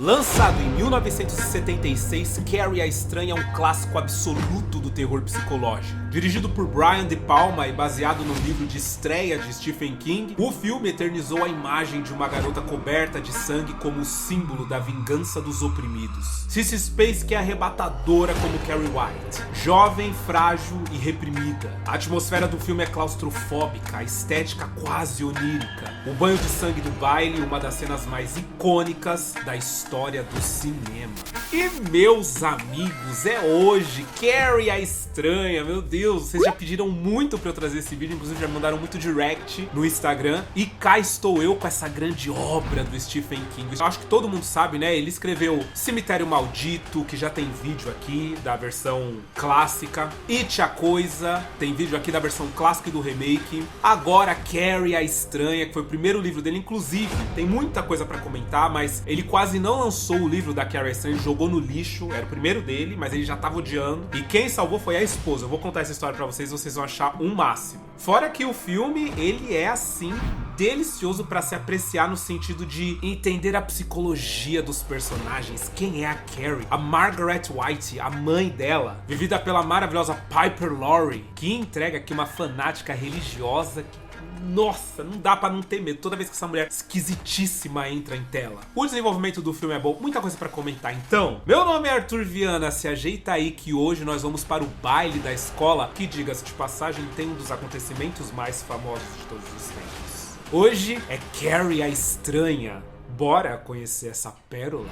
Lançado em 1976, Carrie a Estranha é um clássico absoluto do terror psicológico. Dirigido por Brian De Palma e baseado no livro de estreia de Stephen King, o filme eternizou a imagem de uma garota coberta de sangue como símbolo da vingança dos oprimidos. Sissy Spacek é arrebatadora como Carrie White, jovem, frágil e reprimida. A atmosfera do filme é claustrofóbica, a estética quase onírica. O banho de sangue do baile, uma das cenas mais icônicas da história do cinema. E meus amigos, é hoje, Carrie a Estranha. Meu Deus, vocês já pediram muito pra eu trazer esse vídeo, inclusive já mandaram muito direct no Instagram. E cá estou eu com essa grande obra do Stephen King. Eu acho que todo mundo sabe, né? Ele escreveu Cemitério Maldito, que já tem vídeo aqui da versão clássica. It, a Coisa, tem vídeo aqui da versão clássica e do remake. Agora Carrie a Estranha, que foi o primeiro livro dele. Inclusive, tem muita coisa pra comentar, mas ele quase não lançou o livro da Carrie a Estranha, ele jogou no lixo. Era o primeiro dele, mas ele já tava odiando. E quem salvou foi a esposa. Eu vou contar essa história pra vocês vão achar um máximo. Fora que o filme, ele é assim, delicioso pra se apreciar no sentido de entender a psicologia dos personagens. Quem é a Carrie? A Margaret White, a mãe dela, vivida pela maravilhosa Piper Laurie, que entrega aqui uma fanática religiosa que, nossa, não dá pra não ter medo toda vez que essa mulher esquisitíssima entra em tela. O desenvolvimento do filme é bom, muita coisa pra comentar. Então, meu nome é Arthur Viana, se ajeita aí que hoje nós vamos para o baile da escola, que, diga-se de passagem, tem um dos acontecimentos mais famosos de todos os tempos. Hoje é Carrie a Estranha. Bora conhecer essa pérola?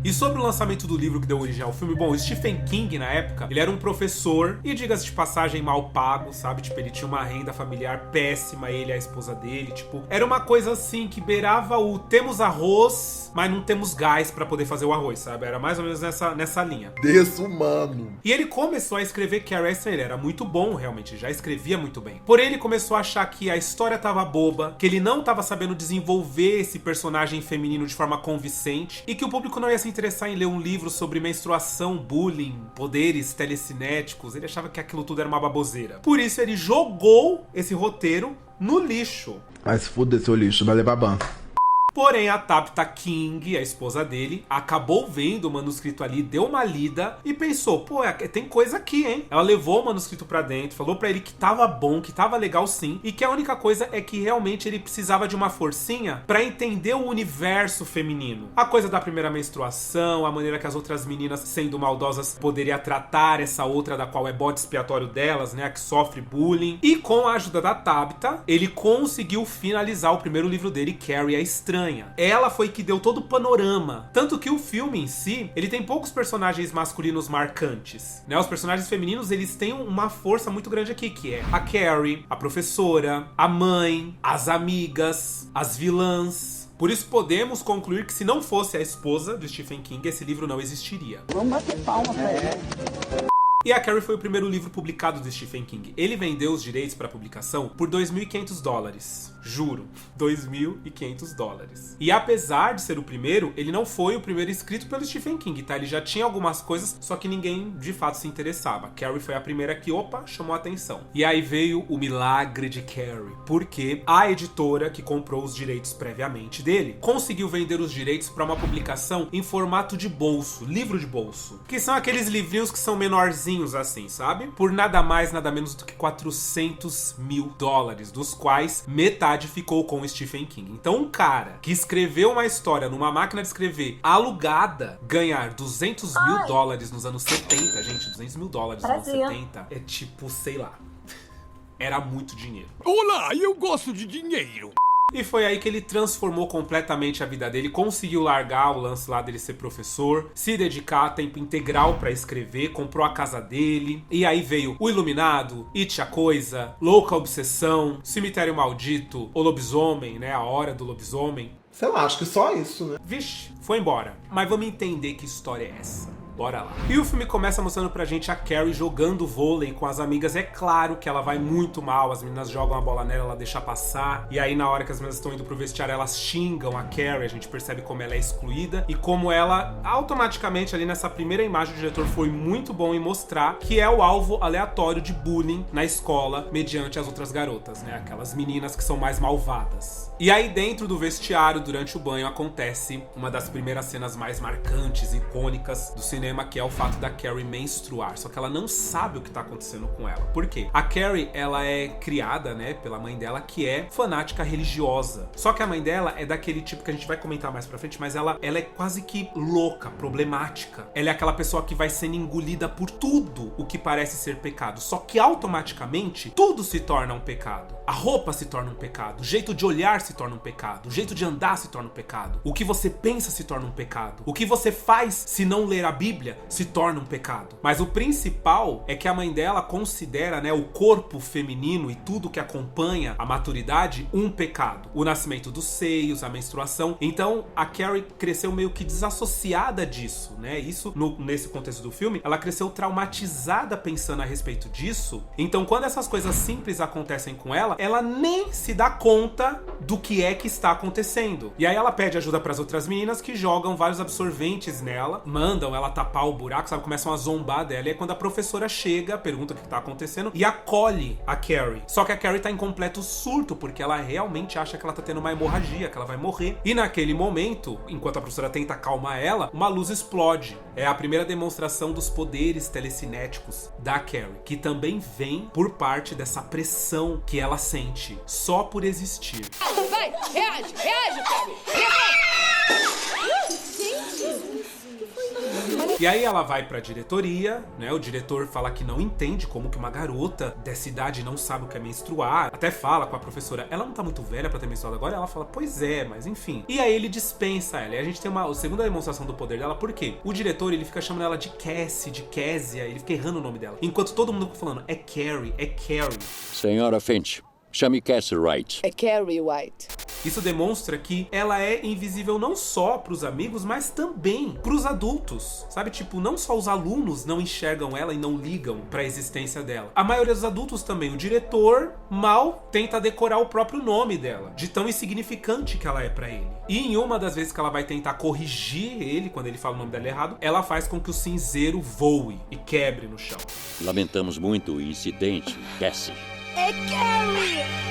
E sobre o lançamento do livro que deu origem ao filme, bom, o Stephen King, na época, ele era um professor e, diga-se de passagem, mal pago, sabe? Tipo, ele tinha uma renda familiar péssima, ele e a esposa dele, tipo... Era uma coisa assim que beirava o temos arroz, mas não temos gás pra poder fazer o arroz, sabe? Era mais ou menos nessa linha. Desumano. E ele começou a escrever Carrie a Estranha, ele era muito bom, realmente, já escrevia muito bem. Porém, ele começou a achar que a história tava boba, que ele não tava sabendo desenvolver esse personagem feminino de forma convincente e que o público não ia se interessar em ler um livro sobre menstruação, bullying, poderes telecinéticos. Ele achava que aquilo tudo era uma baboseira. Por isso ele jogou esse roteiro no lixo. Mas foda-se o lixo, vai levar ban. Porém, a Tabitha King, a esposa dele, acabou vendo o manuscrito ali, deu uma lida e pensou, pô, tem coisa aqui, hein? Ela levou o manuscrito pra dentro, falou pra ele que tava bom, que tava legal sim, e que a única coisa é que realmente ele precisava de uma forcinha pra entender o universo feminino. A coisa da primeira menstruação, a maneira que as outras meninas, sendo maldosas, poderiam tratar essa outra da qual é bode expiatório delas, né, a que sofre bullying. E com a ajuda da Tabitha, ele conseguiu finalizar o primeiro livro dele, Carrie a Estranha. Ela foi que deu todo o panorama. Tanto que o filme em si, ele tem poucos personagens masculinos marcantes, né? Os personagens femininos, eles têm uma força muito grande aqui, que é a Carrie, a professora, a mãe, as amigas, as vilãs. Por isso podemos concluir que se não fosse a esposa de Stephen King, esse livro não existiria. Vamos bater palma pra ele. E a Carrie foi o primeiro livro publicado do Stephen King. Ele vendeu os direitos para publicação por $2.500. Juro, $2.500. E apesar de ser o primeiro, ele não foi o primeiro escrito pelo Stephen King, tá? Ele já tinha algumas coisas, só que ninguém de fato se interessava. Carrie foi a primeira que, chamou a atenção. E aí veio o milagre de Carrie, porque a editora que comprou os direitos previamente dele conseguiu vender os direitos para uma publicação em formato de bolso, livro de bolso, que são aqueles livrinhos que são menorzinhos assim, sabe? Por nada mais, nada menos do que $400 mil, dos quais metade ficou com o Stephen King. Então um cara que escreveu uma história numa máquina de escrever alugada, ganhar $200 mil nos anos 70, gente, $200 mil nos anos 70, é tipo, sei lá, era muito dinheiro. Olá, eu gosto de dinheiro. E foi aí que ele transformou completamente a vida dele, conseguiu largar o lance lá dele ser professor, se dedicar a tempo integral pra escrever, comprou a casa dele, e aí veio O Iluminado, It, a Coisa, Louca Obsessão, Cemitério Maldito, O Lobisomem, né, A Hora do Lobisomem. Sei lá, acho que só isso, né? Vixe, foi embora. Mas vamos entender que história é essa. Bora lá. E o filme começa mostrando pra gente a Carrie jogando vôlei com as amigas. É claro que ela vai muito mal, as meninas jogam a bola nela, ela deixa passar. E aí na hora que as meninas estão indo pro vestiário, elas xingam a Carrie, a gente percebe como ela é excluída e como ela, automaticamente ali nessa primeira imagem, o diretor foi muito bom em mostrar que é o alvo aleatório de bullying na escola mediante as outras garotas, né? Aquelas meninas que são mais malvadas. E aí dentro do vestiário, durante o banho, acontece uma das primeiras cenas mais marcantes, icônicas do cinema, que é o fato da Carrie menstruar. Só que ela não sabe o que tá acontecendo com ela. Por quê? A Carrie, ela é criada, né, pela mãe dela, que é fanática religiosa. Só que a mãe dela é daquele tipo que a gente vai comentar mais pra frente, mas ela é quase que louca, problemática. Ela é aquela pessoa que vai sendo engolida por tudo o que parece ser pecado. Só que automaticamente, tudo se torna um pecado. A roupa se torna um pecado. O jeito de olhar se torna um pecado. O jeito de andar se torna um pecado. O que você pensa se torna um pecado. O que você faz se não ler a Bíblia se torna um pecado. Mas o principal é que a mãe dela considera, né, o corpo feminino e tudo que acompanha a maturidade um pecado. O nascimento dos seios, a menstruação. Então a Carrie cresceu meio que desassociada disso, né? Isso nesse contexto do filme, ela cresceu traumatizada pensando a respeito disso. Então quando essas coisas simples acontecem com ela nem se dá conta do que é que está acontecendo. E aí ela pede ajuda para as outras meninas, que jogam vários absorventes nela, mandam ela tapar o buraco, sabe? Começam a zombar dela. E aí quando a professora chega, pergunta o que tá acontecendo e acolhe a Carrie. Só que a Carrie tá em completo surto, porque ela realmente acha que ela tá tendo uma hemorragia, que ela vai morrer. E naquele momento, enquanto a professora tenta acalmar ela, uma luz explode. É a primeira demonstração dos poderes telecinéticos da Carrie, que também vem por parte dessa pressão que ela sente só por existir. Vai, reage, Carrie! E aí ela vai pra diretoria, né? O diretor fala que não entende como que uma garota dessa idade não sabe o que é menstruar. Até fala com a professora, ela não tá muito velha pra ter menstruado agora? Ela fala, pois é, mas enfim. E aí ele dispensa ela. E a gente tem a segunda demonstração do poder dela, por quê? O diretor, ele fica chamando ela de Cassie, de Késia, ele fica errando o nome dela. Enquanto todo mundo fica falando, é Carrie, é Carrie. Senhora Finch, chame Cassie Wright. É Carrie White. Isso demonstra que ela é invisível não só pros amigos, mas também pros adultos. Sabe, tipo, não só os alunos não enxergam ela e não ligam pra existência dela. A maioria dos adultos também. O diretor mal tenta decorar o próprio nome dela, de tão insignificante que ela é pra ele. E em uma das vezes que ela vai tentar corrigir ele, quando ele fala o nome dela errado, ela faz com que o cinzeiro voe e quebre no chão. Lamentamos muito o incidente, Cassie. É Carrie!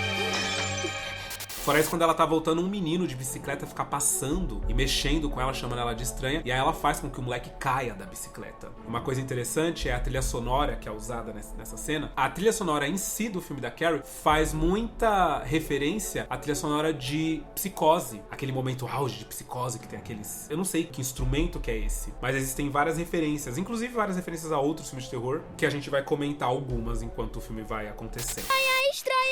Fora isso, quando ela tá voltando, um menino de bicicleta fica passando e mexendo com ela, chamando ela de estranha, e aí ela faz com que o moleque caia da bicicleta. Uma coisa interessante é a trilha sonora que é usada nessa cena. A trilha sonora em si do filme da Carrie faz muita referência à trilha sonora de Psicose, aquele momento auge de Psicose que tem aqueles... Eu não sei que instrumento que é esse, mas existem várias referências, inclusive várias referências a outros filmes de terror, que a gente vai comentar algumas enquanto o filme vai acontecendo. Ai, estranha!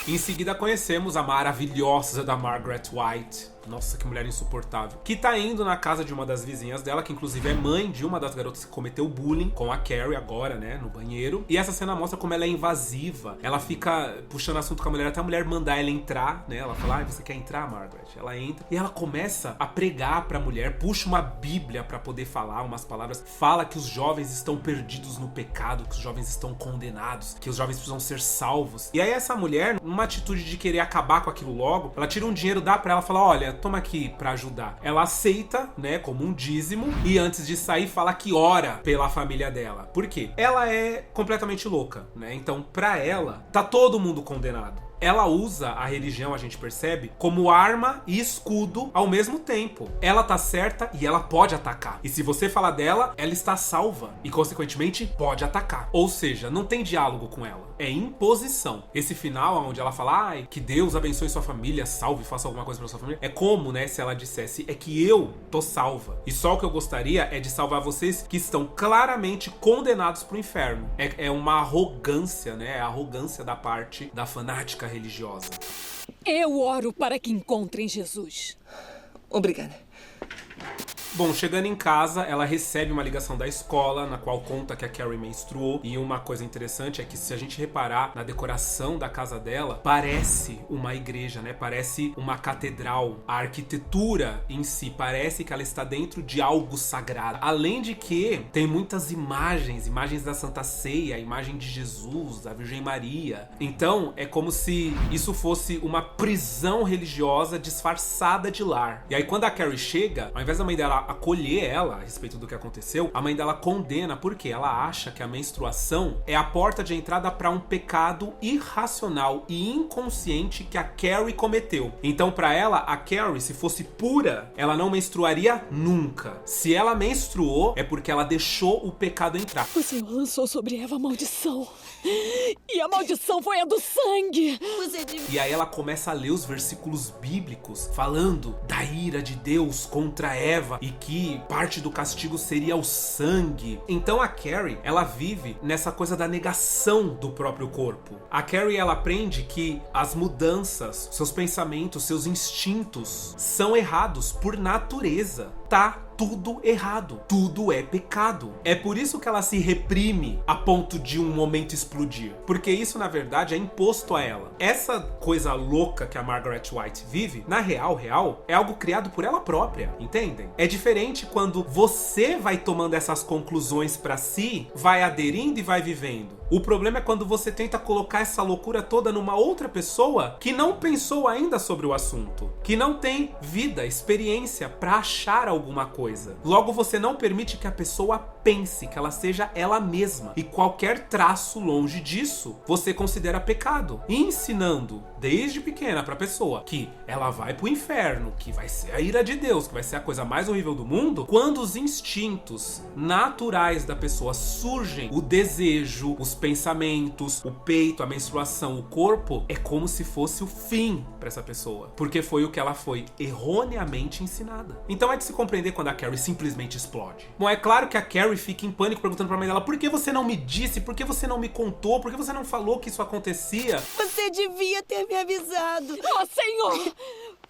Em seguida conhecemos a maravilhosa da Margaret White. Nossa, que mulher insuportável. Que tá indo na casa de uma das vizinhas dela, que inclusive é mãe de uma das garotas que cometeu bullying com a Carrie agora, né, no banheiro. E essa cena mostra como ela é invasiva. Ela fica puxando assunto com a mulher, até a mulher mandar ela entrar, né. Ela fala, você quer entrar, Margaret? Ela entra e ela começa a pregar pra mulher, puxa uma bíblia pra poder falar umas palavras. Fala que os jovens estão perdidos no pecado, que os jovens estão condenados, que os jovens precisam ser salvos. E aí essa mulher, numa atitude de querer acabar com aquilo logo, ela tira um dinheiro, dá pra ela e fala, olha, toma aqui pra ajudar. Ela aceita, né, como um dízimo, e antes de sair fala que ora pela família dela. Por quê? Ela é completamente louca, né? Então, pra ela, tá todo mundo condenado. Ela usa a religião, a gente percebe, como arma e escudo ao mesmo tempo. Ela tá certa e ela pode atacar. E se você falar dela, ela está salva e, consequentemente, pode atacar. Ou seja, não tem diálogo com ela. É imposição. Esse final, onde ela fala, ai, que Deus abençoe sua família, salve, faça alguma coisa pra sua família. É como, né, se ela dissesse, é que eu tô salva. E só o que eu gostaria é de salvar vocês que estão claramente condenados pro inferno. É uma arrogância, né? É a arrogância da parte da fanática religiosa. Eu oro para que encontrem Jesus. Obrigada. Bom, chegando em casa, ela recebe uma ligação da escola, na qual conta que a Carrie menstruou. E uma coisa interessante é que, se a gente reparar na decoração da casa dela, parece uma igreja, né? Parece uma catedral. A arquitetura em si parece que ela está dentro de algo sagrado. Além de que tem muitas imagens da Santa Ceia, a imagem de Jesus, da Virgem Maria. Então, é como se isso fosse uma prisão religiosa disfarçada de lar. E aí, quando a Carrie chega, ao invés da mãe dela acolher ela a respeito do que aconteceu, a mãe dela condena, porque ela acha que a menstruação é a porta de entrada para um pecado irracional e inconsciente que a Carrie cometeu. Então, para ela, a Carrie, se fosse pura, ela não menstruaria nunca. Se ela menstruou, é porque ela deixou o pecado entrar. O Senhor lançou sobre Eva a maldição. E a maldição foi a do sangue. E aí ela começa a ler os versículos bíblicos falando da ira de Deus contra Eva e que parte do castigo seria o sangue. Então a Carrie, ela vive nessa coisa da negação do próprio corpo. A Carrie, ela aprende que as mudanças, seus pensamentos, seus instintos são errados por natureza. Tá tudo errado, tudo é pecado. É por isso que ela se reprime a ponto de um momento explodir, porque isso na verdade é imposto a ela. Essa coisa louca que a Margaret White vive, na real, é algo criado por ela própria, entendem? É diferente quando você vai tomando essas conclusões pra si, vai aderindo e vai vivendo. O problema é quando você tenta colocar essa loucura toda numa outra pessoa que não pensou ainda sobre o assunto, que não tem vida, experiência pra achar alguma coisa. Logo, você não permite que a pessoa pense, que ela seja ela mesma. E qualquer traço longe disso, você considera pecado. E ensinando desde pequena pra pessoa que ela vai pro inferno, que vai ser a ira de Deus, que vai ser a coisa mais horrível do mundo, quando os instintos naturais da pessoa surgem, o desejo, os pensamentos, o peito, a menstruação, o corpo, é como se fosse o fim pra essa pessoa, porque foi o que ela foi erroneamente ensinada. Então é de se compreender quando a Carrie simplesmente explode. Bom, é claro que a Carrie fica em pânico, perguntando pra mãe dela: por que você não me disse? Por que você não me contou? Por que você não falou que isso acontecia? Você devia ter me avisado. Oh, Senhor!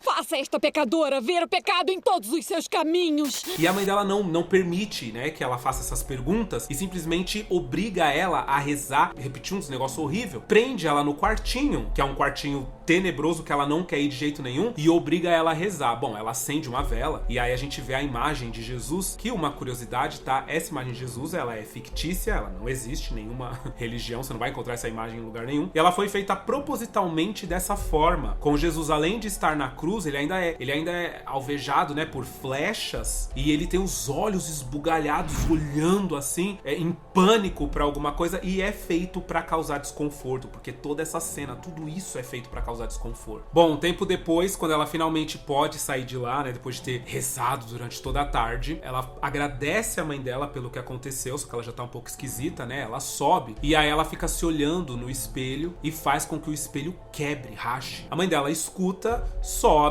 Faça esta pecadora ver o pecado em todos os seus caminhos. E a mãe dela não permite, né, que ela faça essas perguntas e simplesmente obriga ela a rezar, repetir uns negócios horríveis, prende ela no quartinho, que é um quartinho tenebroso que ela não quer ir de jeito nenhum, e obriga ela a rezar. Bom, ela acende uma vela e aí a gente vê a imagem de Jesus, que, uma curiosidade, tá? Essa imagem de Jesus, ela é fictícia, ela não existe, nenhuma religião, você não vai encontrar essa imagem em lugar nenhum. E ela foi feita propositalmente dessa forma, com Jesus, além de estar na cruz, ele ainda é alvejado, né, por flechas, e ele tem os olhos esbugalhados, olhando assim, em pânico pra alguma coisa, e é feito pra causar desconforto, porque toda essa cena, tudo isso é feito pra causar desconforto. Bom, um tempo depois, quando ela finalmente pode sair de lá, né, depois de ter rezado durante toda a tarde, ela agradece a mãe dela pelo que aconteceu, só que ela já tá um pouco esquisita, né, ela sobe, e aí ela fica se olhando no espelho e faz com que o espelho quebre, rache. A mãe dela escuta, sobe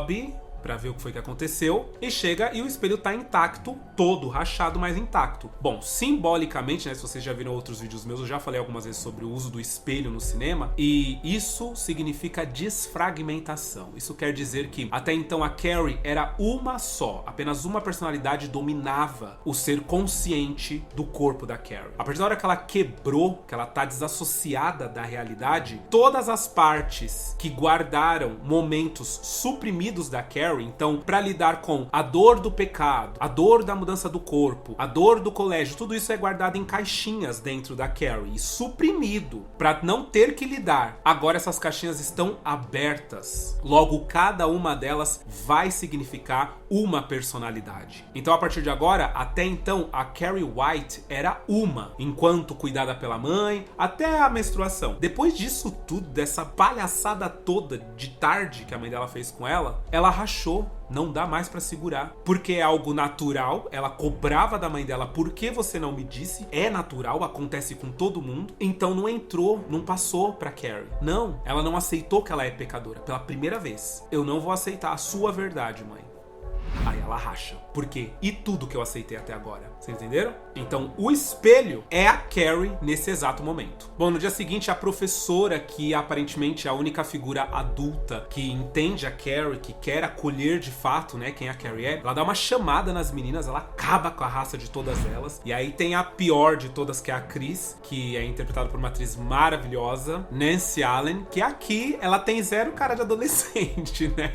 pra ver o que foi que aconteceu, e chega e o espelho tá intacto, todo rachado, mas intacto. Bom, simbolicamente, né, se vocês já viram outros vídeos meus, eu já falei algumas vezes sobre o uso do espelho no cinema, e isso significa desfragmentação. Isso quer dizer que até então a Carrie era uma só, apenas uma personalidade dominava o ser consciente do corpo da Carrie. A partir da hora que ela quebrou, que ela tá desassociada da realidade, todas as partes que guardaram momentos suprimidos da Carrie, então, para lidar com a dor do pecado, a dor da mudança do corpo, a dor do colégio, tudo isso é guardado em caixinhas dentro da Carrie e suprimido para não ter que lidar. Agora essas caixinhas estão abertas. Logo, cada uma delas vai significar uma personalidade. Então, a partir de agora, até então, a Carrie White era uma, enquanto cuidada pela mãe, até a menstruação. Depois disso tudo, dessa palhaçada toda de tarde que a mãe dela fez com ela rachou. Não dá mais pra segurar, porque é algo natural. Ela cobrava da mãe dela: por que você não me disse? É natural, acontece com todo mundo. Então não entrou, não passou pra Carrie. Não, ela não aceitou que ela é pecadora pela primeira vez. Eu não vou aceitar a sua verdade, mãe. Aí ela racha. Por quê? E tudo que eu aceitei até agora. Vocês entenderam? Então, o espelho é a Carrie nesse exato momento. Bom, no dia seguinte, a professora, que aparentemente é a única figura adulta que entende a Carrie, que quer acolher de fato, né, quem a Carrie é, ela dá uma chamada nas meninas, ela acaba com a raça de todas elas. E aí tem a pior de todas, que é a Chris, que é interpretada por uma atriz maravilhosa, Nancy Allen, que aqui ela tem zero cara de adolescente, né?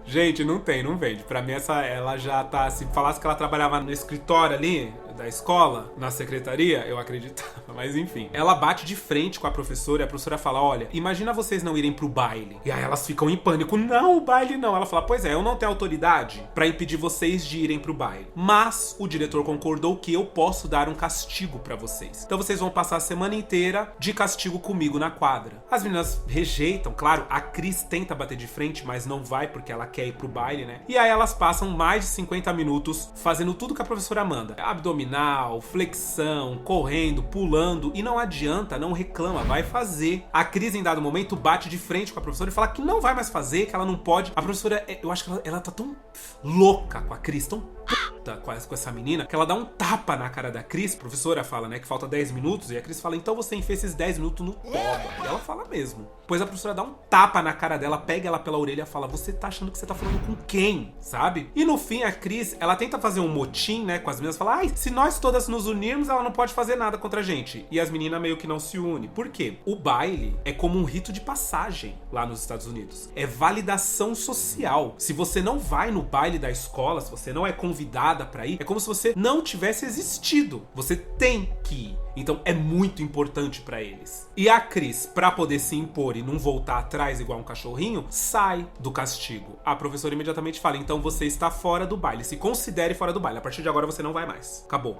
Gente, não vende. Pra mim, ela já tá... Se falasse que ela trabalhava no escritório ali da escola, na secretaria, eu acreditava. Mas enfim. Ela bate de frente com a professora e a professora fala, olha, imagina vocês não irem pro baile. E aí elas ficam em pânico. Não, o baile não. Ela fala, pois é, eu não tenho autoridade pra impedir vocês de irem pro baile. Mas o diretor concordou que eu posso dar um castigo pra vocês. Então vocês vão passar a semana inteira de castigo comigo na quadra. As meninas rejeitam, claro. A Chris tenta bater de frente, mas não vai porque ela quer ir pro baile, né? E aí elas passam mais de 50 minutos fazendo tudo que a professora manda. Abdominal, flexão, correndo, pulando. E não adianta, não reclama, vai fazer. A Chris, em dado momento, bate de frente com a professora e fala que não vai mais fazer, que ela não pode. A professora, eu acho que ela tá tão louca com a Chris, tão puta com essa menina, que ela dá um tapa na cara da Chris. A professora fala, né, que falta 10 minutos. E a Chris fala, então você enfia esses 10 minutos no toba. E ela fala mesmo. Pois a professora dá um tapa na cara dela, pega ela pela orelha e fala, você tá achando que você tá falando com quem? Sabe? E no fim, a Chris, ela tenta fazer um motim, né, com as meninas, fala, ai, se nós todas nos unirmos, ela não pode fazer nada contra a gente. E as meninas meio que não se unem. Por quê? O baile é como um rito de passagem lá nos Estados Unidos. É validação social. Se você não vai no baile da escola, se você não é convidada pra ir, é como se você não tivesse existido. Você tem que ir. Então é muito importante pra eles. E a Chris, pra poder se impor e não voltar atrás igual um cachorrinho, sai do castigo. A professora imediatamente fala, então você está fora do baile. Se considere fora do baile. A partir de agora você não vai mais. Acabou.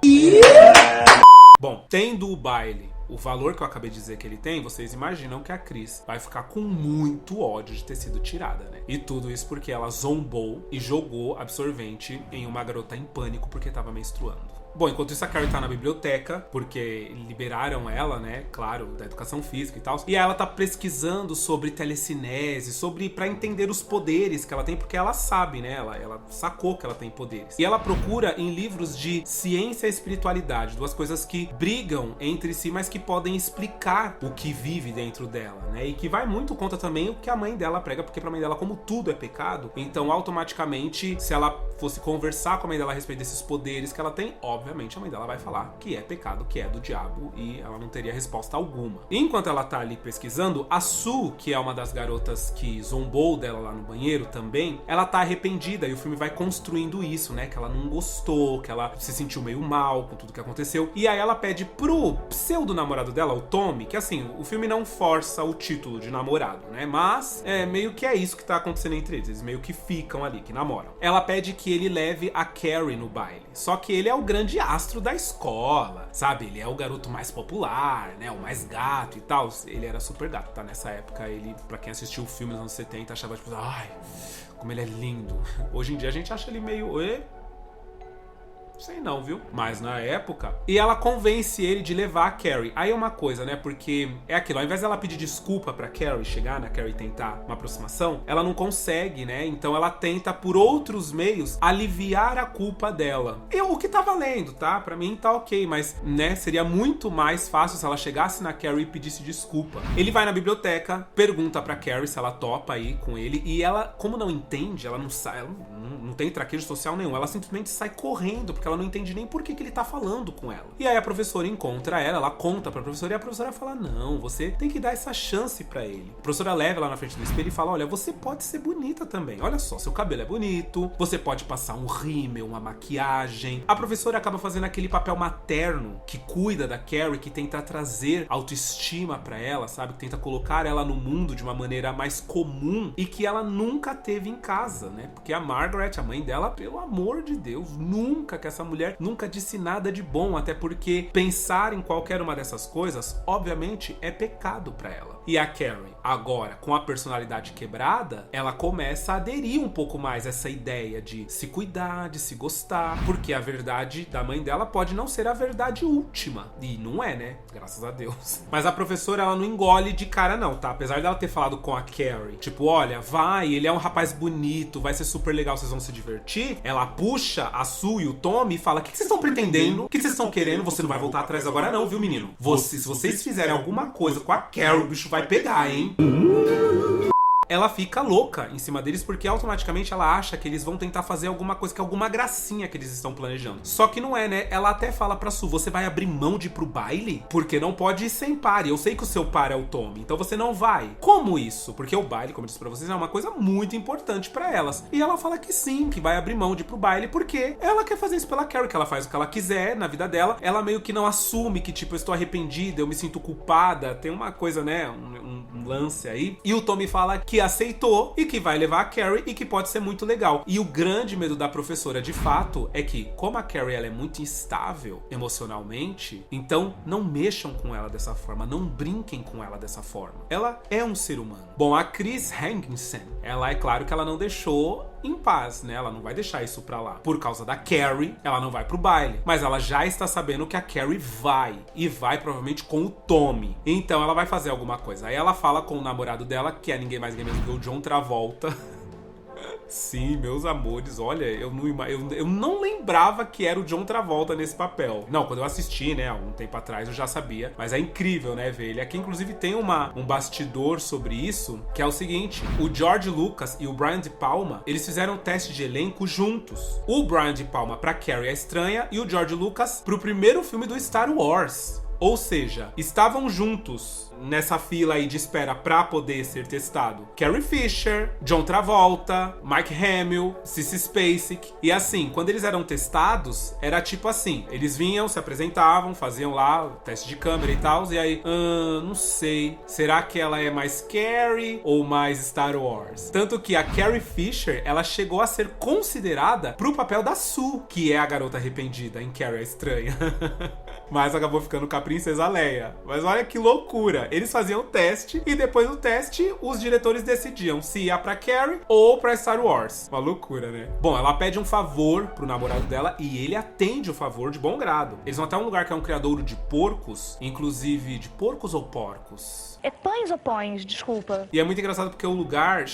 Bom, tendo o baile, o valor que eu acabei de dizer que ele tem, vocês imaginam que a Chris vai ficar com muito ódio de ter sido tirada, né? E tudo isso porque ela zombou e jogou absorvente em uma garota em pânico porque estava menstruando. Bom, enquanto isso a Carrie tá na biblioteca, porque liberaram ela, né, claro, da educação física e tal. E ela tá pesquisando sobre telecinese, pra entender os poderes que ela tem, porque ela sabe, né, ela sacou que ela tem poderes. E ela procura em livros de ciência e espiritualidade, duas coisas que brigam entre si, mas que podem explicar o que vive dentro dela, né, e que vai muito contra também o que a mãe dela prega, porque pra mãe dela, como tudo é pecado, então automaticamente, se ela fosse conversar com a mãe dela a respeito desses poderes que ela tem, obviamente a mãe dela vai falar que é pecado, que é do diabo, e ela não teria resposta alguma. Enquanto ela tá ali pesquisando, a Sue, que é uma das garotas que zombou dela lá no banheiro também, ela tá arrependida, e o filme vai construindo isso, né, que ela não gostou, que ela se sentiu meio mal com tudo que aconteceu, e aí ela pede pro pseudo-namorado dela, o Tommy, que assim, o filme não força o título de namorado, né, mas meio que é isso que tá acontecendo entre eles meio que ficam ali, que namoram. Ela pede que ele leve a Carrie no baile, só que ele é o grande astro da escola, sabe? Ele é o garoto mais popular, né? O mais gato e tal. Ele era super gato, tá? Nessa época, ele, pra quem assistiu o filme nos anos 70, achava tipo, ai, como ele é lindo. Hoje em dia a gente acha ele meio... Sei não, viu? Mas na época... E ela convence ele de levar a Carrie. Aí é uma coisa, né? Porque é aquilo. Ao invés dela pedir desculpa pra Carrie chegar, na Carrie tentar uma aproximação, ela não consegue, né? Então ela tenta, por outros meios, aliviar a culpa dela. O que tá valendo, tá? Pra mim tá ok. Mas, né? Seria muito mais fácil se ela chegasse na Carrie e pedisse desculpa. Ele vai na biblioteca, pergunta pra Carrie se ela topa aí com ele. E ela, como não entende, ela não sai... Ela não tem traquejo social nenhum. Ela simplesmente sai correndo, porque ela não entende nem por que ele tá falando com ela. E aí a professora encontra ela conta pra professora e a professora fala, não, você tem que dar essa chance pra ele. A professora leva ela na frente do espelho e fala, olha, você pode ser bonita também. Olha só, seu cabelo é bonito, você pode passar um rímel, uma maquiagem. A professora acaba fazendo aquele papel materno que cuida da Carrie, que tenta trazer autoestima pra ela, sabe? Que tenta colocar ela no mundo de uma maneira mais comum e que ela nunca teve em casa, né? Porque a Margaret, a mãe dela, pelo amor de Deus, que essa mulher nunca disse nada de bom, até porque pensar em qualquer uma dessas coisas, obviamente, é pecado pra ela. E a Carrie, agora, com a personalidade quebrada, ela começa a aderir um pouco mais a essa ideia de se cuidar, de se gostar, porque a verdade da mãe dela pode não ser a verdade última. E não é, né? Graças a Deus. Mas a professora, ela não engole de cara não, tá? Apesar dela ter falado com a Carrie, tipo, olha, vai, ele é um rapaz bonito, vai ser super legal, vocês vão se divertir. Ela puxa a Sue e o Tommy e fala, o que vocês estão pretendendo? O que vocês estão querendo? Você não vai voltar atrás agora não, viu, menino? Se vocês fizerem alguma coisa com a Carrie, o bicho vai pegar, hein? Ela fica louca em cima deles porque automaticamente ela acha que eles vão tentar fazer alguma coisa, que é alguma gracinha que eles estão planejando. Só que não é, né? Ela até fala pra Sue, você vai abrir mão de ir pro baile? Porque não pode ir sem par. E eu sei que o seu par é o Tommy, então você não vai. Como isso? Porque o baile, como eu disse pra vocês, é uma coisa muito importante pra elas. E ela fala que sim, que vai abrir mão de ir pro baile porque ela quer fazer isso pela Carrie, que ela faz o que ela quiser na vida dela. Ela meio que não assume que, tipo, eu estou arrependida, eu me sinto culpada. Tem uma coisa, né? Um lance aí. E o Tommy fala que aceitou e que vai levar a Carrie e que pode ser muito legal. E o grande medo da professora, de fato, é que, como a Carrie ela é muito instável emocionalmente, então não mexam com ela dessa forma, não brinquem com ela dessa forma. Ela é um ser humano. Bom, a Chris Hankinson, ela é claro que ela não deixou em paz, né? Ela não vai deixar isso pra lá. Por causa da Carrie, ela não vai pro baile. Mas ela já está sabendo que a Carrie vai. E vai provavelmente com o Tommy. Então ela vai fazer alguma coisa. Aí ela fala com o namorado dela, que é ninguém mais ninguém menos que o John Travolta. Sim, meus amores, olha, eu não lembrava que era o John Travolta nesse papel. Não, quando eu assisti, né, algum tempo atrás, eu já sabia. Mas é incrível, né, ver ele. Aqui, inclusive, tem um bastidor sobre isso, que é o seguinte. O George Lucas e o Brian De Palma, eles fizeram um teste de elenco juntos. O Brian De Palma pra Carrie a Estranha e o George Lucas pro primeiro filme do Star Wars. Ou seja, estavam juntos nessa fila aí de espera pra poder ser testado Carrie Fisher, John Travolta, Mike Hamill, Sissy Spacek. E assim, quando eles eram testados, era tipo assim, eles vinham, se apresentavam, faziam lá o teste de câmera e tal, e aí, não sei, será que ela é mais Carrie ou mais Star Wars? Tanto que a Carrie Fisher, ela chegou a ser considerada pro papel da Sue, que é a garota arrependida em Carrie a Estranha. Mas acabou ficando com a Princesa Leia. Mas olha que loucura. Eles faziam o teste e depois do teste, os diretores decidiam se ia pra Carrie ou pra Star Wars. Uma loucura, né? Bom, ela pede um favor pro namorado dela e ele atende o favor de bom grado. Eles vão até um lugar que é um criadouro de porcos, inclusive de porcos ou porcos? É pães ou pães? Desculpa. E é muito engraçado porque o lugar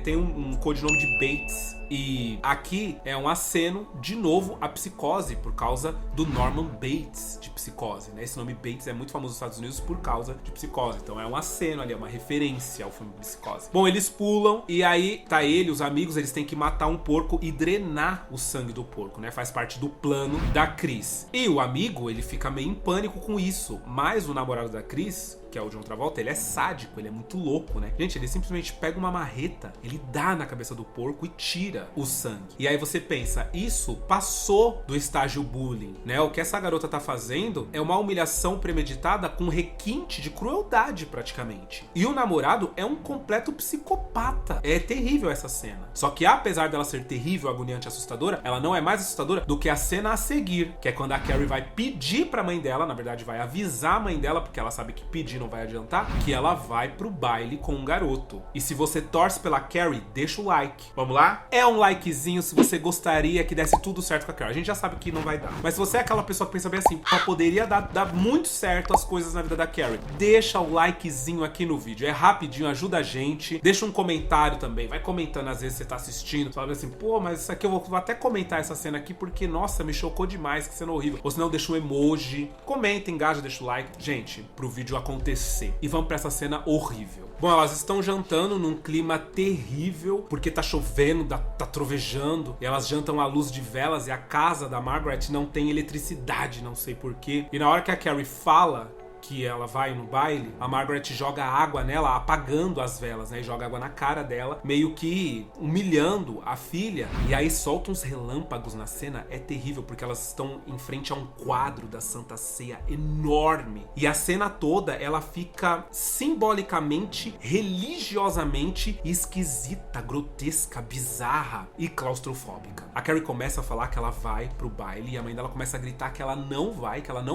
tem um codinome de Bates. E aqui é um aceno, de novo, à psicose, por causa do Norman Bates de Psicose, né? Esse nome Bates é muito famoso nos Estados Unidos por causa de Psicose. Então é um aceno ali, é uma referência ao filme Psicose. Bom, eles pulam e aí tá os amigos, eles têm que matar um porco e drenar o sangue do porco, né? Faz parte do plano da Chris. E o amigo, ele fica meio em pânico com isso. Mas o namorado da Chris, que é o John Travolta, ele é sádico, ele é muito louco, né? Gente, ele simplesmente pega uma marreta, ele dá na cabeça do porco e tira o sangue. E aí você pensa, isso passou do estágio bullying, né? O que essa garota tá fazendo é uma humilhação premeditada com requinte de crueldade, praticamente. E o namorado é um completo psicopata. É terrível essa cena. Só que apesar dela ser terrível, agoniante e assustadora, ela não é mais assustadora do que a cena a seguir, que é quando a Carrie vai pedir pra mãe dela, na verdade vai avisar a mãe dela, porque ela sabe que pedir não vai adiantar, que ela vai pro baile com um garoto. E se você torce pela Carrie, deixa o like. Vamos lá? É um likezinho se você gostaria que desse tudo certo com a Carrie. A gente já sabe que não vai dar. Mas se você é aquela pessoa que pensa bem assim, poderia dar muito certo as coisas na vida da Carrie, deixa o likezinho aqui no vídeo. É rapidinho, ajuda a gente. Deixa um comentário também. Vai comentando às vezes você tá assistindo. Fala assim, pô, mas isso aqui eu vou até comentar essa cena aqui porque, nossa, me chocou demais, que cena horrível. Ou se não, deixa um emoji. Comenta, engaja, deixa o like. Gente, pro vídeo acontecer. E vamos pra essa cena horrível. Bom, elas estão jantando num clima terrível, porque tá chovendo, tá trovejando, e elas jantam à luz de velas, e a casa da Margaret não tem eletricidade, não sei porquê. E na hora que a Carrie fala que ela vai no baile, a Margaret joga água nela, apagando as velas, né? E joga água na cara dela, meio que humilhando a filha. E aí solta uns relâmpagos na cena. É terrível, porque elas estão em frente a um quadro da Santa Ceia enorme. E a cena toda, ela fica simbolicamente, religiosamente esquisita, grotesca, bizarra e claustrofóbica. A Carrie começa a falar que ela vai pro baile, e a mãe dela começa a gritar que ela não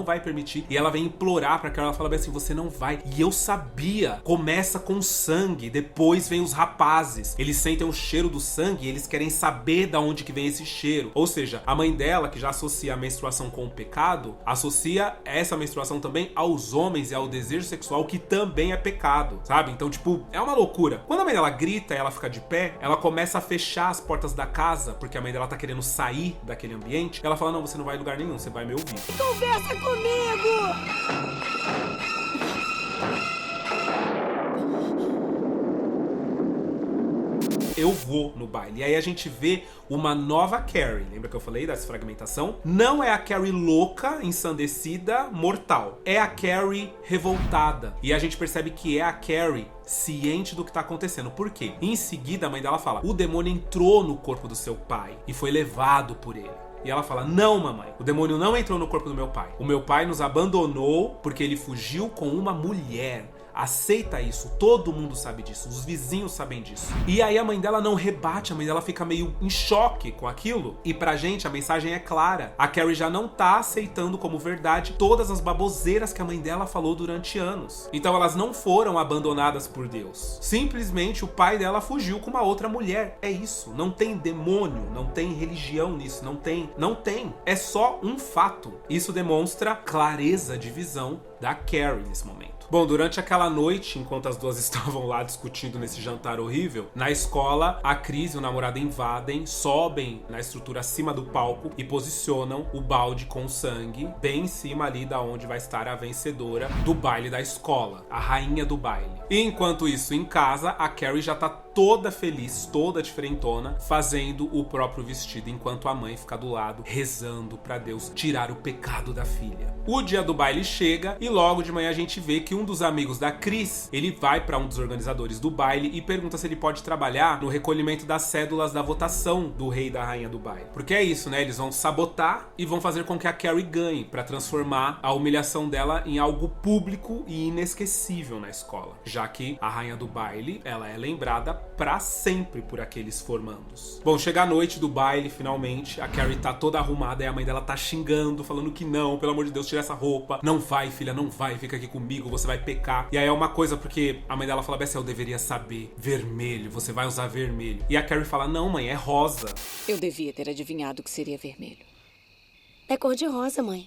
vai permitir. E ela vem implorar pra Carrie ela fala bem assim, você não vai. E eu sabia. Começa com sangue, depois vem os rapazes. Eles sentem o cheiro do sangue e eles querem saber da onde que vem esse cheiro. Ou seja, a mãe dela, que já associa a menstruação com o pecado, associa essa menstruação também aos homens e ao desejo sexual, que também é pecado, sabe? Então, tipo, é uma loucura. Quando a mãe dela grita e ela fica de pé, ela começa a fechar as portas da casa, porque a mãe dela tá querendo sair daquele ambiente. Ela fala, não, você não vai em lugar nenhum, você vai me ouvir. Conversa comigo! Eu vou no baile. E aí a gente vê uma nova Carrie. Lembra que eu falei dessa fragmentação? Não é a Carrie louca, ensandecida, mortal. É a Carrie revoltada. E a gente percebe que é a Carrie ciente do que tá acontecendo. Por quê? Em seguida, a mãe dela fala, o demônio entrou no corpo do seu pai e foi levado por ele. E ela fala, não, mamãe, o demônio não entrou no corpo do meu pai. O meu pai nos abandonou porque ele fugiu com uma mulher. Aceita isso, todo mundo sabe disso, os vizinhos sabem disso. E aí a mãe dela não rebate, a mãe dela fica meio em choque com aquilo. E pra gente a mensagem é clara. A Carrie já não tá aceitando como verdade todas as baboseiras que a mãe dela falou durante anos. Então elas não foram abandonadas por Deus. Simplesmente o pai dela fugiu com uma outra mulher. É isso, não tem demônio, não tem religião nisso, não tem. É só um fato. Isso demonstra clareza de visão da Carrie nesse momento. Bom, durante aquela noite, enquanto as duas estavam lá discutindo nesse jantar horrível, na escola, a Cris e o namorado invadem, sobem na estrutura acima do palco e posicionam o balde com sangue bem em cima ali da onde vai estar a vencedora do baile da escola, a rainha do baile. E enquanto isso, em casa, a Carrie já tá toda feliz, toda diferentona, fazendo o próprio vestido, enquanto a mãe fica do lado, rezando pra Deus tirar o pecado da filha. O dia do baile chega e logo de manhã a gente vê que um dos amigos da Cris, ele vai pra um dos organizadores do baile e pergunta se ele pode trabalhar no recolhimento das cédulas da votação do rei e da rainha do baile. Porque é isso, né? Eles vão sabotar e vão fazer com que a Carrie ganhe, pra transformar a humilhação dela em algo público e inesquecível na escola. Já que a rainha do baile, ela é lembrada pra sempre por aqueles formandos. Bom, chega a noite do baile, finalmente, a Carrie tá toda arrumada e a mãe dela tá xingando, falando que não, pelo amor de Deus, tira essa roupa. Não vai, filha, não vai, fica aqui comigo, você vai pecar. E aí é uma coisa porque a mãe dela fala, Bessie, eu deveria saber, vermelho, você vai usar vermelho. E a Carrie fala, não, mãe, é rosa. Eu devia ter adivinhado que seria vermelho. É cor de rosa, mãe.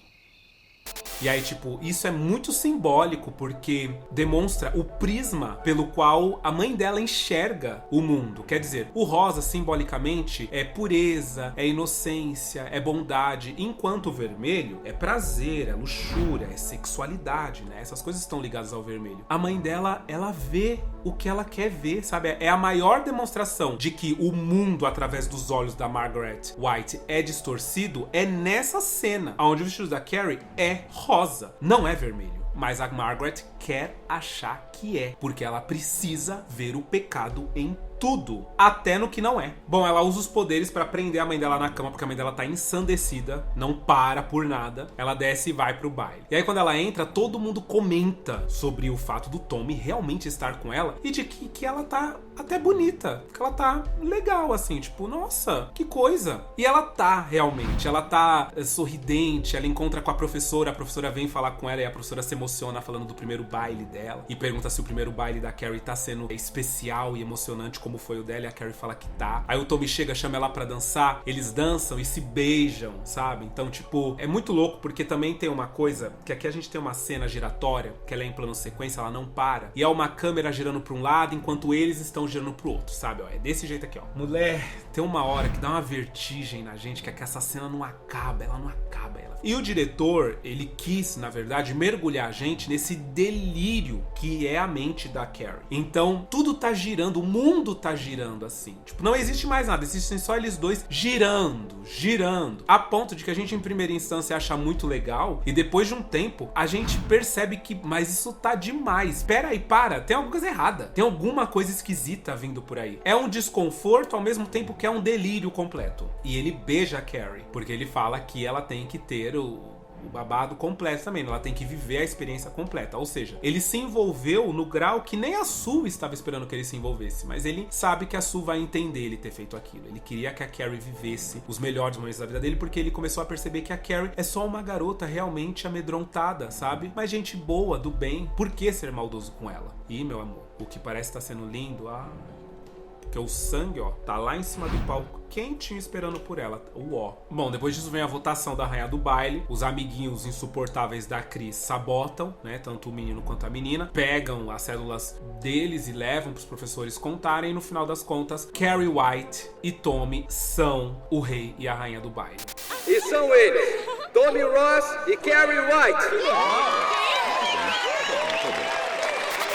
E aí, tipo, isso é muito simbólico porque demonstra o prisma pelo qual a mãe dela enxerga o mundo. Quer dizer, o rosa, simbolicamente, é pureza, é inocência, é bondade, enquanto o vermelho é prazer, é luxúria, é sexualidade, né? Essas coisas estão ligadas ao vermelho. A mãe dela, ela vê o que ela quer ver, sabe? É a maior demonstração de que o mundo, através dos olhos da Margaret White, é distorcido, é nessa cena, onde o vestido da Carrie é rosa, não é vermelho. Mas a Margaret quer achar que é, porque ela precisa ver o pecado em tudo, até no que não é. Bom, ela usa os poderes pra prender a mãe dela na cama, porque a mãe dela tá ensandecida, não para por nada. Ela desce e vai pro baile. E aí quando ela entra, todo mundo comenta sobre o fato do Tommy realmente estar com ela e de que ela tá até bonita, que ela tá legal, assim, tipo, nossa, que coisa. E ela tá, realmente, ela tá sorridente, ela encontra com a professora vem falar com ela e a professora se emociona falando do primeiro baile dela e pergunta se o primeiro baile da Carrie tá sendo especial e emocionante como foi o dela, e a Carrie fala que tá. Aí o Tommy chega, chama ela pra dançar, eles dançam e se beijam, sabe? Então, tipo, é muito louco porque também tem uma coisa, que aqui a gente tem uma cena giratória, que ela é em plano sequência, ela não para, e é uma câmera girando pra um lado enquanto eles estão girando pro outro, sabe? Ó, é desse jeito aqui, ó. Mulher, tem uma hora que dá uma vertigem na gente, que é que essa cena não acaba, ela não acaba, ela. E o diretor, ele quis, na verdade, mergulhar a gente nesse delírio que é a mente da Carrie. Então, tudo tá girando, o mundo tá girando assim. Tipo, não existe mais nada, existem só eles dois girando, a ponto de que a gente, em primeira instância, acha muito legal, e depois de um tempo, a gente percebe que, mas isso tá demais. Pera aí, para, tem alguma coisa errada. Tem alguma coisa esquisita vindo por aí. É um desconforto ao mesmo tempo que é um delírio completo. E ele beija a Carrie, porque ele fala que ela tem que ter o babado completo também, ela tem que viver a experiência completa. Ou seja, ele se envolveu no grau que nem a Sue estava esperando que ele se envolvesse, mas ele sabe que a Sue vai entender ele ter feito aquilo. Ele queria que a Carrie vivesse os melhores momentos da vida dele, porque ele começou a perceber que a Carrie é só uma garota realmente amedrontada, sabe? Mas gente boa, do bem, por que ser maldoso com ela? E, meu amor, o que parece estar sendo lindo, porque o sangue, ó, tá lá em cima do palco, quentinho, esperando por ela, o ó. Bom, depois disso vem a votação da rainha do baile. Os amiguinhos insuportáveis da Chris sabotam, né, tanto o menino quanto a menina, pegam as cédulas deles e levam pros professores contarem. E no final das contas, Carrie White e Tommy são o rei e a rainha do baile. E são eles, Tommy Ross e Carrie White.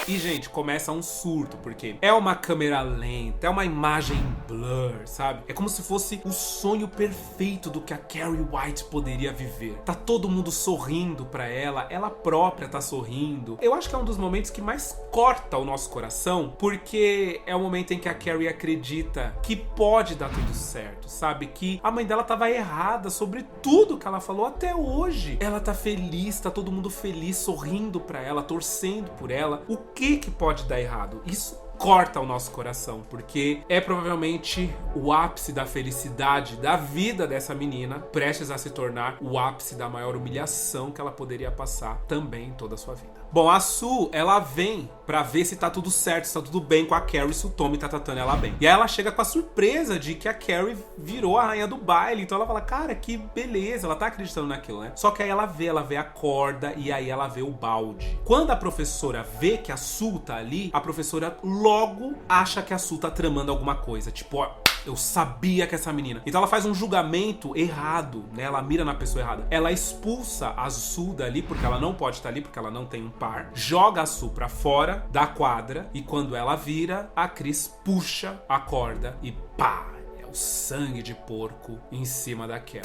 E, gente, começa um surto, porque é uma câmera lenta, é uma imagem blur, sabe? É como se fosse o sonho perfeito do que a Carrie White poderia viver. Tá todo mundo sorrindo pra ela, ela própria tá sorrindo. Eu acho que é um dos momentos que mais corta o nosso coração, porque é o momento em que a Carrie acredita que pode dar tudo certo, sabe? Que a mãe dela tava errada sobre tudo que ela falou até hoje. Ela tá feliz, tá todo mundo feliz, sorrindo pra ela, torcendo por ela. O que pode dar errado? Isso corta o nosso coração, porque é provavelmente o ápice da felicidade da vida dessa menina, prestes a se tornar o ápice da maior humilhação que ela poderia passar também em toda a sua vida. Bom, a Sue, ela vem pra ver se tá tudo certo, se tá tudo bem com a Carrie, se o Tommy tá tratando ela bem. E aí ela chega com a surpresa de que a Carrie virou a rainha do baile, então ela fala, cara, que beleza, ela tá acreditando naquilo, né? Só que aí ela vê a corda e aí ela vê o balde. Quando a professora vê que a Sue tá ali, a professora logo acha que a Sue tá tramando alguma coisa, tipo, ó, eu sabia que essa menina... Então ela faz um julgamento errado, né? Ela mira na pessoa errada. Ela expulsa a Sue dali, porque ela não pode estar ali, porque ela não tem um par. Joga a Sue pra fora da quadra. E quando ela vira, a Chris puxa a corda e pá! É o sangue de porco em cima da Carrie.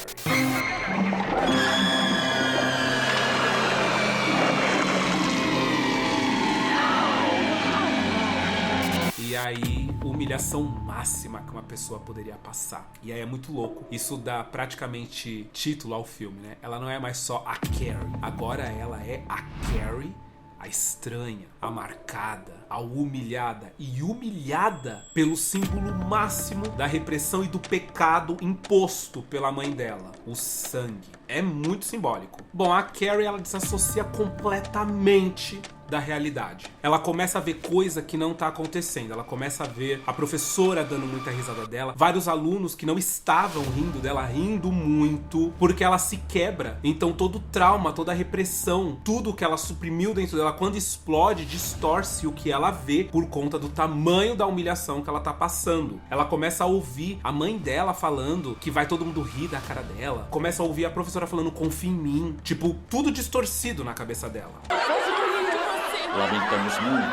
E aí, humilhação máxima que uma pessoa poderia passar. E aí é muito louco. Isso dá praticamente título ao filme, né? Ela não é mais só a Carrie. Agora ela é a Carrie, a estranha, a marcada, a humilhada. E humilhada pelo símbolo máximo da repressão e do pecado imposto pela mãe dela. O sangue. É muito simbólico. Bom, a Carrie, ela desassocia completamente da realidade. Ela começa a ver coisa que não tá acontecendo. Ela começa a ver a professora dando muita risada dela, vários alunos que não estavam rindo dela, rindo muito, porque ela se quebra. Então todo o trauma, toda a repressão, tudo que ela suprimiu dentro dela, quando explode, distorce o que ela vê por conta do tamanho da humilhação que ela tá passando. Ela começa a ouvir a mãe dela falando que vai todo mundo rir da cara dela. Começa a ouvir a professora falando, confia em mim. Tipo, tudo distorcido na cabeça dela. Lamentamos muito,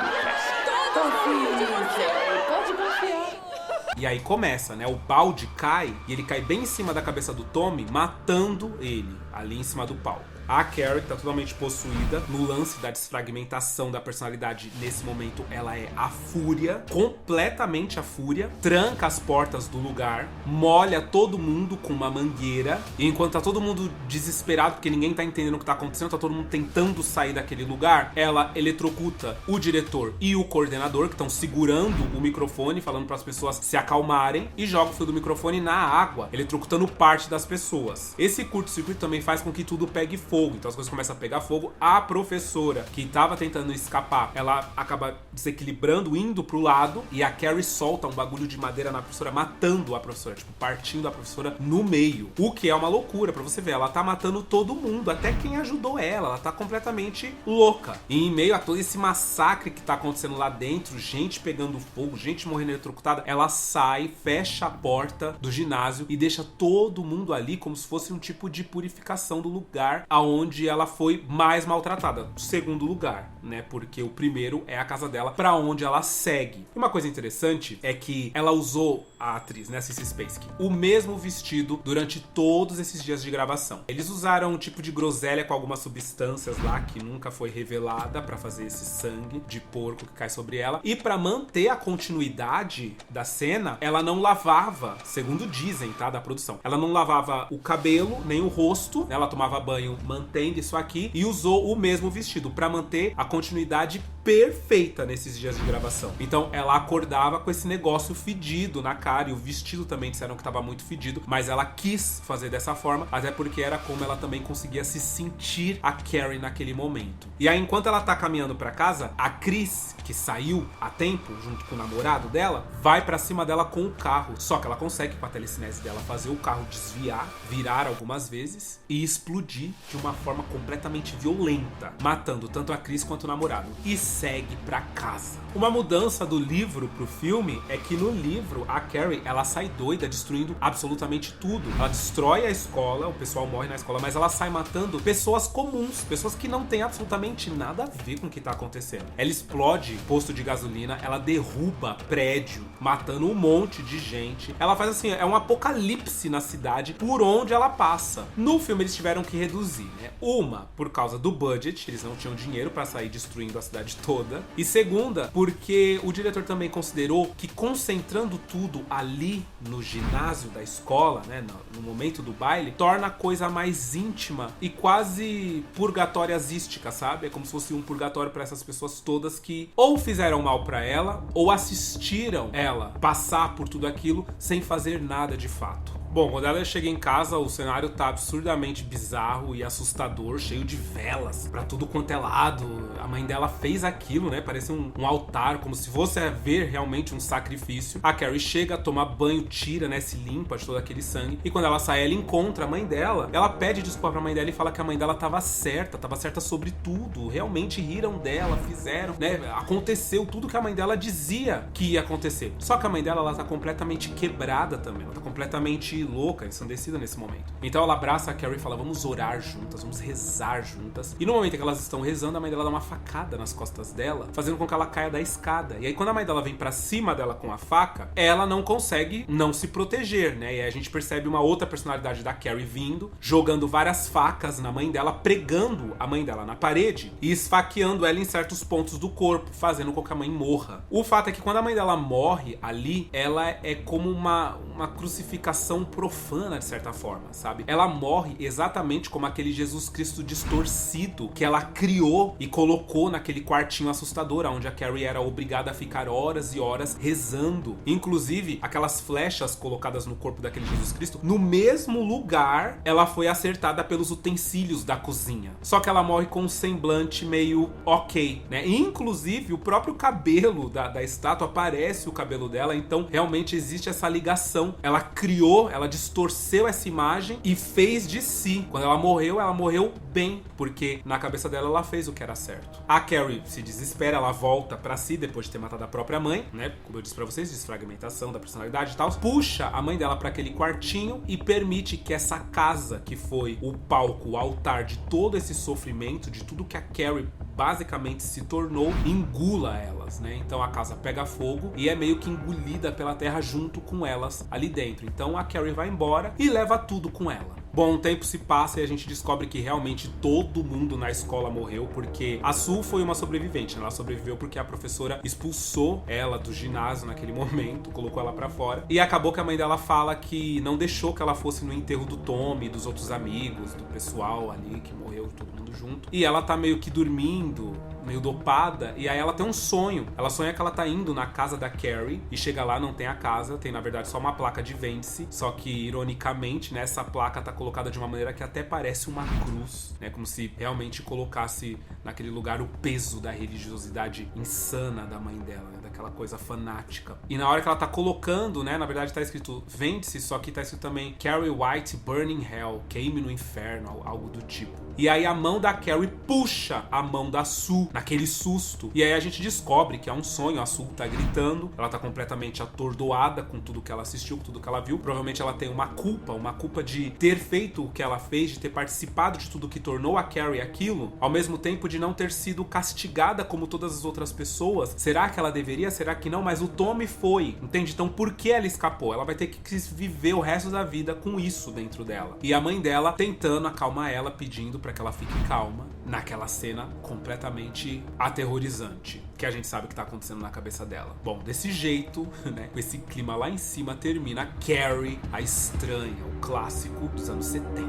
Pode confiar. E aí começa, né? O balde cai e ele cai bem em cima da cabeça do Tommy, matando ele ali em cima do palco. A Carrie tá totalmente possuída. No lance da desfragmentação da personalidade, nesse momento, ela é a fúria. Completamente a fúria. Tranca as portas do lugar. Molha todo mundo com uma mangueira. E enquanto tá todo mundo desesperado, porque ninguém tá entendendo o que tá acontecendo, tá todo mundo tentando sair daquele lugar, ela eletrocuta o diretor e o coordenador, que estão segurando o microfone, falando para as pessoas se acalmarem, e joga o fio do microfone na água, eletrocutando parte das pessoas. Esse curto-circuito também faz com que tudo pegue fogo. Então as coisas começam a pegar fogo. A professora, que tava tentando escapar, ela acaba desequilibrando, indo pro lado, e a Carrie solta um bagulho de madeira na professora, matando a professora, tipo, partindo a professora no meio. O que é uma loucura, pra você ver. Ela tá matando todo mundo, até quem ajudou ela tá completamente louca. E em meio a todo esse massacre que tá acontecendo lá dentro, gente pegando fogo, gente morrendo eletrocutada, ela sai, fecha a porta do ginásio e deixa todo mundo ali como se fosse um tipo de purificação do lugar aonde ela foi mais maltratada. Segundo lugar, né? Porque o primeiro é a casa dela, pra onde ela segue. E uma coisa interessante é que ela usou, a atriz, né, Sissy Spacek, o mesmo vestido durante todos esses dias de gravação. Eles usaram um tipo de groselha com algumas substâncias lá que nunca foi revelada pra fazer esse sangue de porco que cai sobre ela. E pra manter a continuidade da cena, ela não lavava, segundo dizem, tá, da produção, ela não lavava o cabelo nem o rosto, né, ela tomava banho mantendo isso aqui e usou o mesmo vestido pra manter a continuidade perfeita nesses dias de gravação. Então ela acordava com esse negócio fedido na cara, e o vestido também disseram que tava muito fedido, mas ela quis fazer dessa forma, até porque era como ela também conseguia se sentir a Carrie naquele momento. E aí, enquanto ela tá caminhando pra casa, a Chris, que saiu a tempo junto com o namorado dela, vai pra cima dela com o carro. Só que ela consegue, com a telecinese dela, fazer o carro desviar, virar algumas vezes e explodir de uma forma completamente violenta, matando tanto a Chris quanto o namorado. E segue pra casa. Uma mudança do livro pro filme é que no livro a Carrie, ela sai doida, destruindo absolutamente tudo. Ela destrói a escola, o pessoal morre na escola, mas ela sai matando pessoas comuns, pessoas que não têm absolutamente nada a ver com o que tá acontecendo. Ela explode posto de gasolina, ela derruba prédio, matando um monte de gente. Ela faz assim, é um apocalipse na cidade por onde ela passa. No filme eles tiveram que reduzir, né? Uma, por causa do budget, eles não tinham dinheiro pra sair destruindo a cidade toda. E segunda, porque o diretor também considerou que concentrando tudo ali no ginásio da escola, né, no momento do baile, torna a coisa mais íntima e quase purgatoriasística, sabe? É como se fosse um purgatório para essas pessoas todas que ou fizeram mal para ela ou assistiram ela passar por tudo aquilo sem fazer nada de fato. Bom, quando ela chega em casa, o cenário tá absurdamente bizarro e assustador, cheio de velas pra tudo quanto é lado. A mãe dela fez aquilo, né? Parece um altar, como se fosse ver realmente um sacrifício. A Carrie chega, toma banho, tira, né? Se limpa de todo aquele sangue. E quando ela sai, ela encontra a mãe dela. Ela pede desculpa pra mãe dela e fala que a mãe dela tava certa sobre tudo. Realmente riram dela, fizeram, né? Aconteceu tudo que a mãe dela dizia que ia acontecer. Só que a mãe dela, ela tá completamente quebrada também. Ela tá completamente louca, ensandecida nesse momento. Então ela abraça a Carrie e fala, vamos orar juntas, vamos rezar juntas. E no momento que elas estão rezando, a mãe dela dá uma facada nas costas dela, fazendo com que ela caia da escada. E aí quando a mãe dela vem pra cima dela com a faca, ela não consegue não se proteger, né? E aí a gente percebe uma outra personalidade da Carrie vindo, jogando várias facas na mãe dela, pregando a mãe dela na parede e esfaqueando ela em certos pontos do corpo, fazendo com que a mãe morra. O fato é que quando a mãe dela morre ali, ela é como uma crucificação profana, de certa forma, sabe? Ela morre exatamente como aquele Jesus Cristo distorcido que ela criou e colocou naquele quartinho assustador, onde a Carrie era obrigada a ficar horas e horas rezando. Inclusive, aquelas flechas colocadas no corpo daquele Jesus Cristo, no mesmo lugar, ela foi acertada pelos utensílios da cozinha. Só que ela morre com um semblante meio ok, né? E, inclusive, o próprio cabelo da estátua, parece o cabelo dela, então realmente existe essa ligação. Ela criou, ela distorceu essa imagem e fez de si. Quando ela morreu bem, porque na cabeça dela ela fez o que era certo. A Carrie se desespera, ela volta pra si depois de ter matado a própria mãe, né? Como eu disse pra vocês, desfragmentação da personalidade e tal. Puxa a mãe dela pra aquele quartinho e permite que essa casa, que foi o palco, o altar de todo esse sofrimento, de tudo que a Carrie basicamente se tornou, engula elas, né? Então a casa pega fogo e é meio que engolida pela terra junto com elas ali dentro. Então a Carrie vai embora e leva tudo com ela. Bom, o tempo se passa e a gente descobre que realmente todo mundo na escola morreu, porque a Sue foi uma sobrevivente, né? Ela sobreviveu porque a professora expulsou ela do ginásio naquele momento, colocou ela pra fora. E acabou que a mãe dela fala que não deixou que ela fosse no enterro do Tommy, dos outros amigos, do pessoal ali que morreu, todo mundo junto. E ela tá meio que dormindo, meio dopada, e aí ela tem um sonho. Ela sonha que ela tá indo na casa da Carrie e chega lá, não tem a casa, tem na verdade só uma placa de vende-se, só que ironicamente, né, essa placa tá colocada de uma maneira que até parece uma cruz, né, como se realmente colocasse naquele lugar o peso da religiosidade insana da mãe dela, né, daquela coisa fanática. E na hora que ela tá colocando, né, na verdade tá escrito vende-se, só que tá escrito também Carrie White Burning Hell, queime no inferno, algo do tipo. E aí a mão da Carrie puxa a mão da Sue naquele susto. E aí a gente descobre que é um sonho, a Sue tá gritando, ela tá completamente atordoada com tudo que ela assistiu, com tudo que ela viu. Provavelmente ela tem uma culpa de ter feito o que ela fez, de ter participado de tudo que tornou a Carrie aquilo, ao mesmo tempo de não ter sido castigada como todas as outras pessoas. Será que ela deveria? Será que não? Mas o Tommy foi, entende? Então por que ela escapou? Ela vai ter que viver o resto da vida com isso dentro dela. E a mãe dela tentando acalmar ela, pedindo pra que ela fique calma naquela cena completamente aterrorizante, que a gente sabe que tá acontecendo na cabeça dela. Bom, desse jeito, né, com esse clima lá em cima, termina Carrie, a Estranha, o clássico dos anos 70.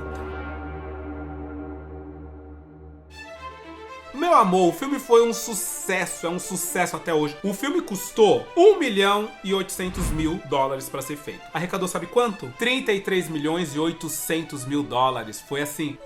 Meu amor, o filme foi um sucesso, é um sucesso até hoje. O filme custou $1.800.000 pra ser feito. Arrecadou sabe quanto? $33.800.000. Foi assim,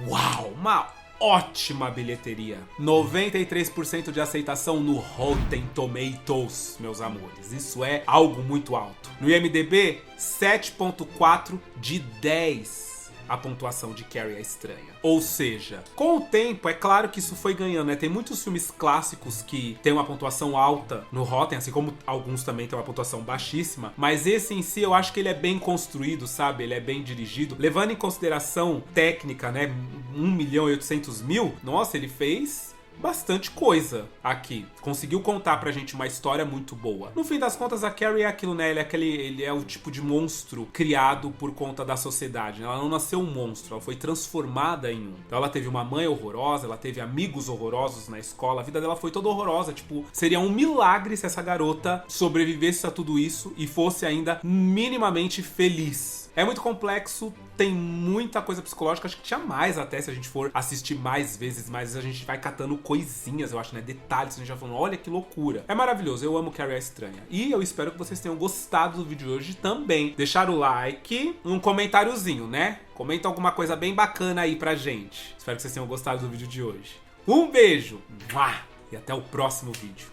uau, uma ótima bilheteria. 93% de aceitação no Rotten Tomatoes, meus amores. Isso é algo muito alto. No IMDb, 7.4 de 10. A pontuação de Carrie a Estranha. Ou seja, com o tempo, é claro que isso foi ganhando, né? Tem muitos filmes clássicos que tem uma pontuação alta no Rotten, assim como alguns também tem uma pontuação baixíssima, mas esse em si eu acho que ele é bem construído, sabe? Ele é bem dirigido. Levando em consideração técnica, né? 1.800.000, nossa, ele fez bastante coisa aqui. Conseguiu contar pra gente uma história muito boa. No fim das contas, a Carrie é aquilo, né? Ele é o tipo de monstro criado por conta da sociedade. Ela não nasceu um monstro, ela foi transformada em um. Então ela teve uma mãe horrorosa, ela teve amigos horrorosos na escola, a vida dela foi toda horrorosa. Tipo, seria um milagre se essa garota sobrevivesse a tudo isso e fosse ainda minimamente feliz. É muito complexo, tem muita coisa psicológica, acho que tinha mais até se a gente for assistir mais vezes, mas a gente vai catando coisinhas, eu acho, né, detalhes, a gente vai falando, olha que loucura. É maravilhoso, eu amo Carrie a Estranha. E eu espero que vocês tenham gostado do vídeo de hoje também. Deixar o like, um comentáriozinho, né? Comenta alguma coisa bem bacana aí pra gente. Espero que vocês tenham gostado do vídeo de hoje. Um beijo! E até o próximo vídeo.